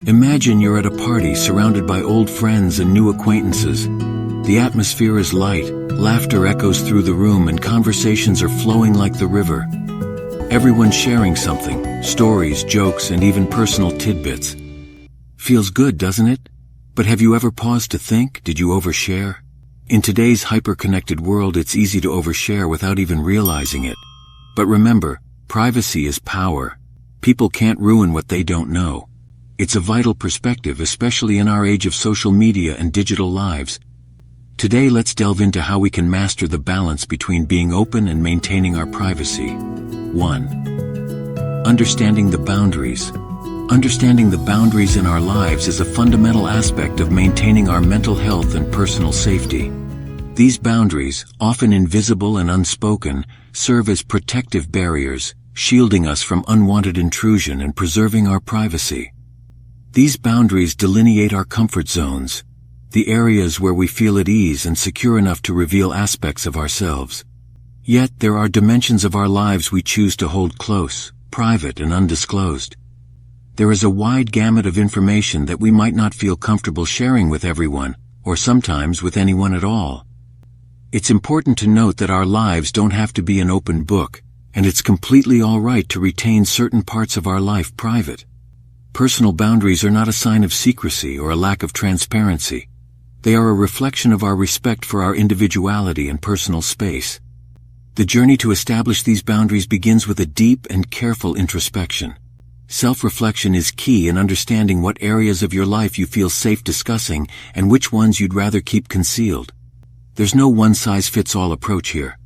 Imagine you're at a party surrounded by old friends and new acquaintances. The atmosphere is light, laughter echoes through the room, and conversations are flowing like the river. Everyone's sharing something, stories, jokes, and even personal tidbits. Feels good, doesn't it? But have you ever paused to think, did you overshare? In today's hyper-connected world, it's easy to overshare without even realizing it. But remember, privacy is power. People can't ruin what they don't know. It's a vital perspective, especially in our age of social media and digital lives. Today, let's delve into how we can master the balance between being open and maintaining our privacy. 1. Understanding the boundaries. Understanding the boundaries in our lives is a fundamental aspect of maintaining our mental health and personal safety. These boundaries, often invisible and unspoken, serve as protective barriers, shielding us from unwanted intrusion and preserving our privacy. These boundaries delineate our comfort zones, the areas where we feel at ease and secure enough to reveal aspects of ourselves. Yet there are dimensions of our lives we choose to hold close, private and undisclosed. There is a wide gamut of information that we might not feel comfortable sharing with everyone, or sometimes with anyone at all. It's important to note that our lives don't have to be an open book, and it's completely all right to retain certain parts of our life private. Personal boundaries are not a sign of secrecy or a lack of transparency. They are a reflection of our respect for our individuality and personal space. The journey to establish these boundaries begins with a deep and careful introspection. Self-reflection is key in understanding what areas of your life you feel safe discussing and which ones you'd rather keep concealed. There's no one-size-fits-all approach here.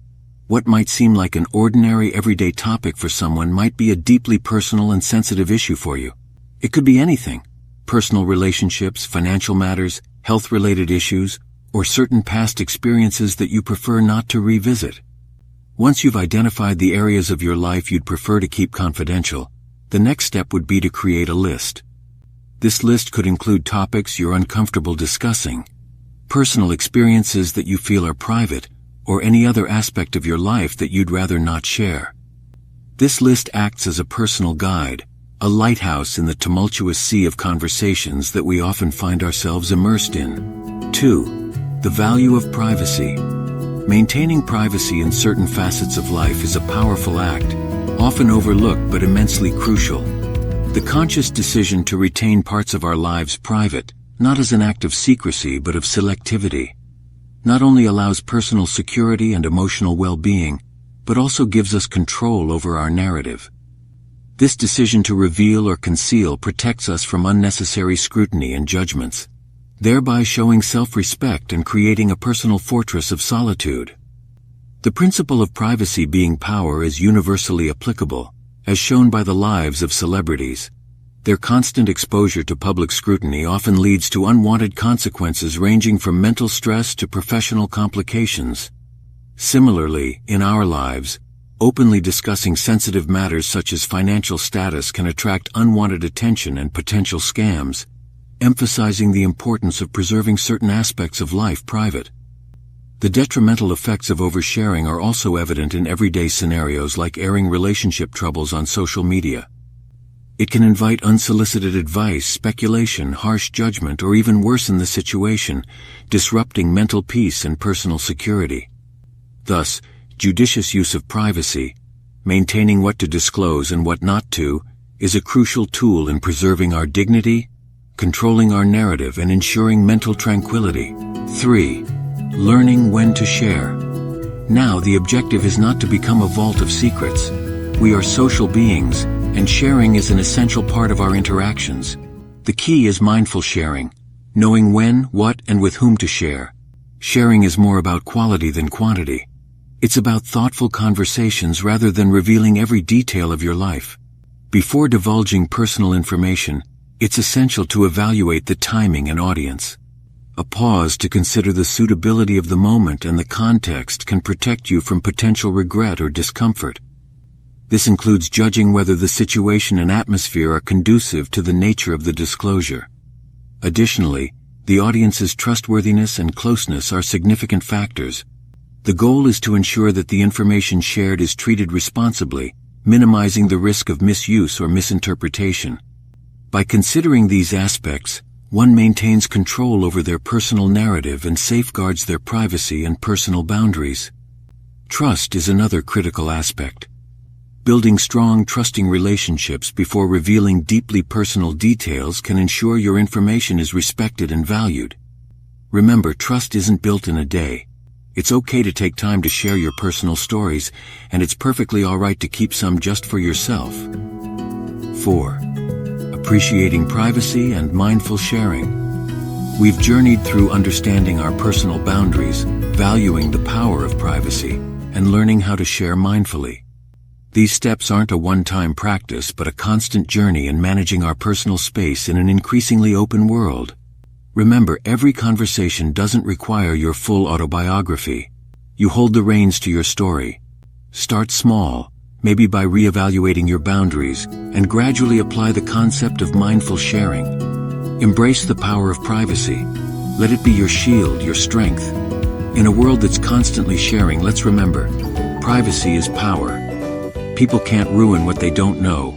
What might seem like an ordinary everyday topic for someone might be a deeply personal and sensitive issue for you. It could be anything: personal relationships, financial matters, health-related issues, or certain past experiences that you prefer not to revisit. Once you've identified the areas of your life you'd prefer to keep confidential, the next step would be to create a list. This list could include topics you're uncomfortable discussing, personal experiences that you feel are private, or any other aspect of your life that you'd rather not share. This list acts as a personal guide, a lighthouse in the tumultuous sea of conversations that we often find ourselves immersed in. 2. The value of privacy. Maintaining privacy in certain facets of life is a powerful act, often overlooked but immensely crucial. The conscious decision to retain parts of our lives private, not as an act of secrecy but of selectivity, not only allows personal security and emotional well-being, but also gives us control over our narrative. This decision to reveal or conceal protects us from unnecessary scrutiny and judgments, thereby showing self-respect and creating a personal fortress of solitude. The principle of privacy being power is universally applicable, as shown by the lives of celebrities. Their constant exposure to public scrutiny often leads to unwanted consequences ranging from mental stress to professional complications. Similarly, in our lives, openly discussing sensitive matters such as financial status can attract unwanted attention and potential scams, emphasizing the importance of preserving certain aspects of life private. The detrimental effects of oversharing are also evident in everyday scenarios like airing relationship troubles on social media. It can invite unsolicited advice, speculation, harsh judgment, or even worsen the situation, disrupting mental peace and personal security. Thus, judicious use of privacy, maintaining what to disclose and what not to, is a crucial tool in preserving our dignity, controlling our narrative, and ensuring mental tranquility. 3. Learning when to share. Now, the objective is not to become a vault of secrets. We are social beings, and sharing is an essential part of our interactions. The key is mindful sharing, knowing when, what, and with whom to share. Sharing is more about quality than quantity. It's about thoughtful conversations rather than revealing every detail of your life. Before divulging personal information, it's essential to evaluate the timing and audience. A pause to consider the suitability of the moment and the context can protect you from potential regret or discomfort. This includes judging whether the situation and atmosphere are conducive to the nature of the disclosure. Additionally, the audience's trustworthiness and closeness are significant factors. The goal is to ensure that the information shared is treated responsibly, minimizing the risk of misuse or misinterpretation. By considering these aspects, one maintains control over their personal narrative and safeguards their privacy and personal boundaries. Trust is another critical aspect. Building strong, trusting relationships before revealing deeply personal details can ensure your information is respected and valued. Remember, trust isn't built in a day. It's okay to take time to share your personal stories, and it's perfectly alright to keep some just for yourself. 4. Appreciating privacy and mindful sharing. We've journeyed through understanding our personal boundaries, valuing the power of privacy, and learning how to share mindfully. These steps aren't a one-time practice, but a constant journey in managing our personal space in an increasingly open world. Remember, every conversation doesn't require your full autobiography. You hold the reins to your story. Start small, maybe by reevaluating your boundaries, and gradually apply the concept of mindful sharing. Embrace the power of privacy. Let it be your shield, your strength. In a world that's constantly sharing, let's remember, privacy is power. People can't ruin what they don't know,